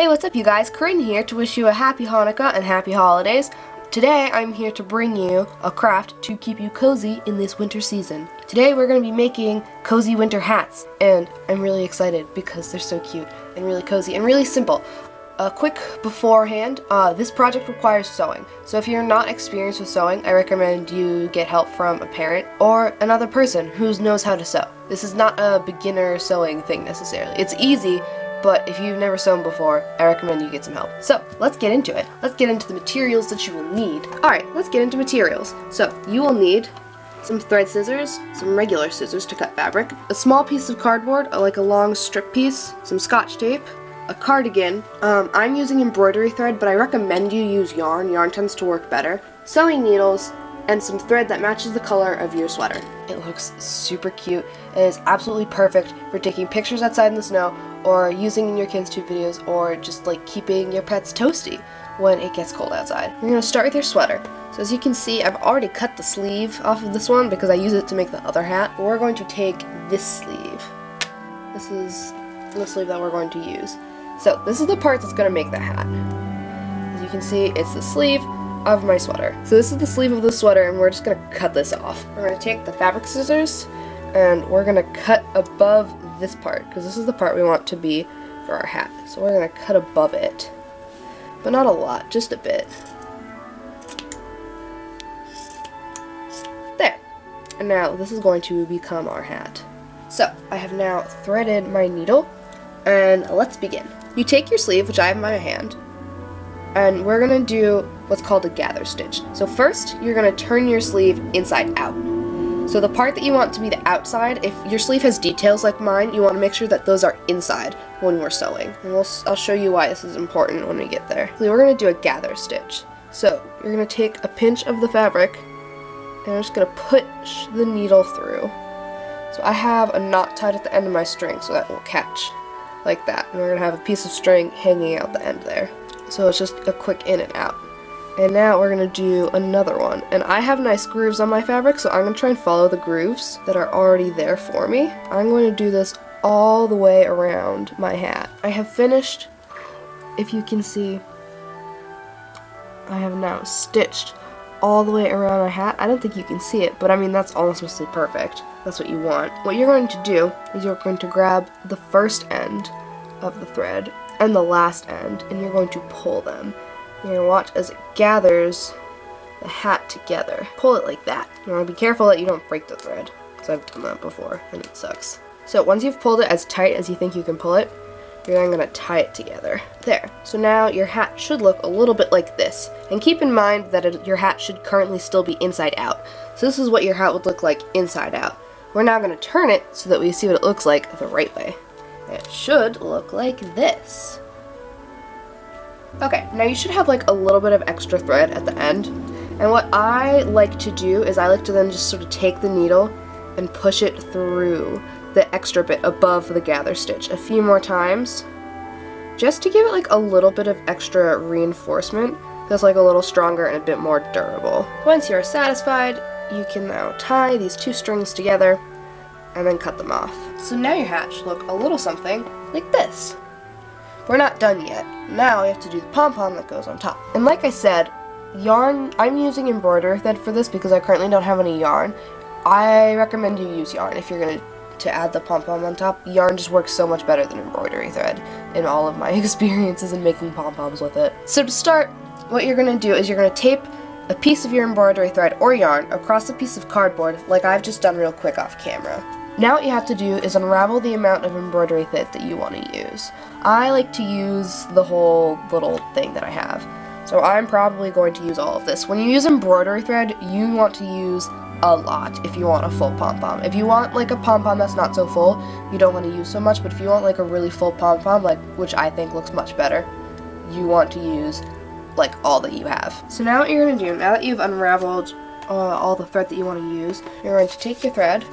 Hey, what's up you guys? Corinne here to wish you a happy Hanukkah and happy holidays. Today I'm here to bring you a craft to keep you cozy in this winter season. Today we're going to be making cozy winter hats, and I'm really excited because they're so cute and really cozy and really simple. A quick beforehand, this project requires sewing, so if you're not experienced with sewing, I recommend you get help from a parent or another person who knows how to sew. This is not a beginner sewing thing necessarily. It's easy, but if you've never sewn before, I recommend you get some help. So, let's get into it. Let's get into the materials that you will need. Alright, let's get into materials. So, you will need some thread scissors, some regular scissors to cut fabric, a small piece of cardboard, like a long strip piece, some scotch tape, a cardigan. I'm using embroidery thread, but I recommend you use yarn. Yarn tends to work better. Sewing needles, and some thread that matches the color of your sweater. It looks super cute. It is absolutely perfect for taking pictures outside in the snow, or using in your kids' tube videos, or just like keeping your pets toasty when it gets cold outside. We're going to start with your sweater. So as you can see, I've already cut the sleeve off of this one because I use it to make the other hat. But we're going to take this sleeve. This is the sleeve that we're going to use. So this is the part that's going to make the hat. As you can see, it's the sleeve of my sweater. So this is the sleeve of the sweater, and we're just going to cut this off. We're going to take the fabric scissors and we're going to cut above this part, because this is the part we want to be for our hat. So we're going to cut above it, but not a lot, just a bit. There. And now this is going to become our hat. So I have now threaded my needle, and let's begin. You take your sleeve, which I have in my hand, and we're going to do what's called a gather stitch. So first, you're going to turn your sleeve inside out. So the part that you want to be the outside, if your sleeve has details like mine, you want to make sure that those are inside when we're sewing. And I'll show you why this is important when we get there. So we're going to do a gather stitch. So you're going to take a pinch of the fabric, and I'm just going to push the needle through. So I have a knot tied at the end of my string, so that will catch like that. And we're going to have a piece of string hanging out the end there. So it's just a quick in and out. And now we're going to do another one. And I have nice grooves on my fabric, so I'm going to try and follow the grooves that are already there for me. I'm going to do this all the way around my hat. I have finished, if you can see, I have now stitched all the way around my hat. I don't think you can see it, but I mean that's almost mostly perfect. That's what you want. What you're going to do is you're going to grab the first end of the thread and the last end, and you're going to pull them. You're going to watch as it gathers the hat together. Pull it like that. You want to be careful that you don't break the thread, because I've done that before and it sucks. So once you've pulled it as tight as you think you can pull it, you're then going to tie it together. There. So now your hat should look a little bit like this. And keep in mind that your hat should currently still be inside out. So this is what your hat would look like inside out. We're now going to turn it so that we see what it looks like the right way. It should look like this. Okay, now you should have like a little bit of extra thread at the end. And what I like to do is I like to then just sort of take the needle and push it through the extra bit above the gather stitch a few more times, just to give it like a little bit of extra reinforcement that's like a little stronger and a bit more durable. Once you're satisfied, you can now tie these two strings together and then cut them off. So now your hat should look a little something like this. We're not done yet. Now we have to do the pom-pom that goes on top. And like I said, yarn, I'm using embroidery thread for this because I currently don't have any yarn. I recommend you use yarn if you're going to add the pom-pom on top. Yarn just works so much better than embroidery thread in all of my experiences in making pom-poms with it. So to start, what you're going to do is you're going to tape a piece of your embroidery thread or yarn across a piece of cardboard like I've just done real quick off camera. Now what you have to do is unravel the amount of embroidery thread that you want to use. I like to use the whole little thing that I have. So I'm probably going to use all of this. When you use embroidery thread, you want to use a lot if you want a full pom-pom. If you want like a pom-pom that's not so full, you don't want to use so much, but if you want like a really full pom-pom, like which I think looks much better, you want to use like all that you have. So now what you're going to do, now that you've unraveled all the thread that you want to use, you're going to take your thread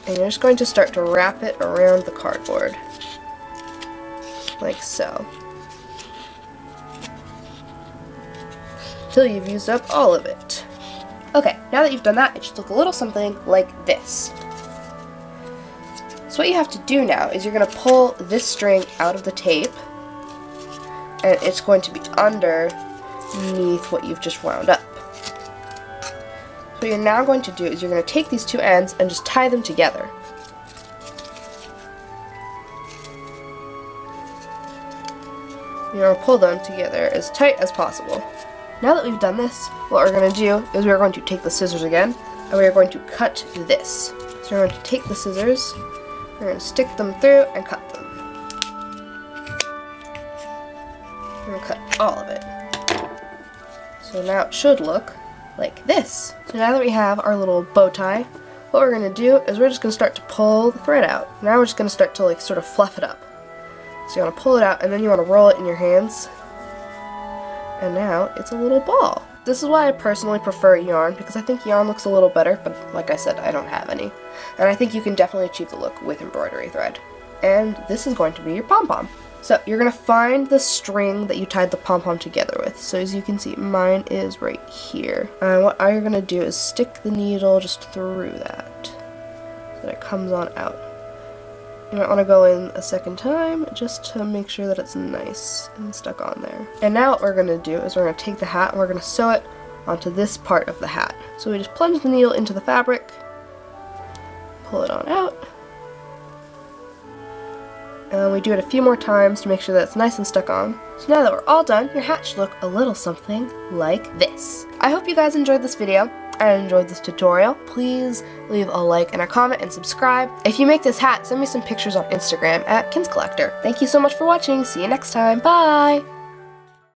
and you're just going to start to wrap it around the cardboard, like so, till you've used up all of it. Okay, now that you've done that, it should look a little something like this. So what you have to do now is you're going to pull this string out of the tape, and it's going to be underneath what you've just wound up. So what you're now going to do is you're going to take these two ends and just tie them together. You're going to pull them together as tight as possible. Now that we've done this, what we're going to do is we're going to take the scissors again, and we're going to cut this. So we're going to take the scissors, we're going to stick them through and cut them. We're going to cut all of it. So now it should look like this. So now that we have our little bow tie, what we're going to do is we're just going to start to pull the thread out. Now we're just going to start to like sort of fluff it up. So you want to pull it out and then you want to roll it in your hands. And now it's a little ball. This is why I personally prefer yarn, because I think yarn looks a little better, but like I said, I don't have any. And I think you can definitely achieve the look with embroidery thread. And this is going to be your pom-pom. So you're going to find the string that you tied the pom-pom together with. So as you can see, mine is right here. And what you're going to do is stick the needle just through that so that it comes on out. You might want to go in a second time just to make sure that it's nice and stuck on there. And now what we're going to do is we're going to take the hat and we're going to sew it onto this part of the hat. So we just plunge the needle into the fabric, pull it on out, and we do it a few more times to make sure that it's nice and stuck on. So now that we're all done, your hat should look a little something like this. I hope you guys enjoyed this video and enjoyed this tutorial. Please leave a like and a comment and subscribe. If you make this hat, send me some pictures on Instagram @KinsCollector. Thank you so much for watching. See you next time. Bye!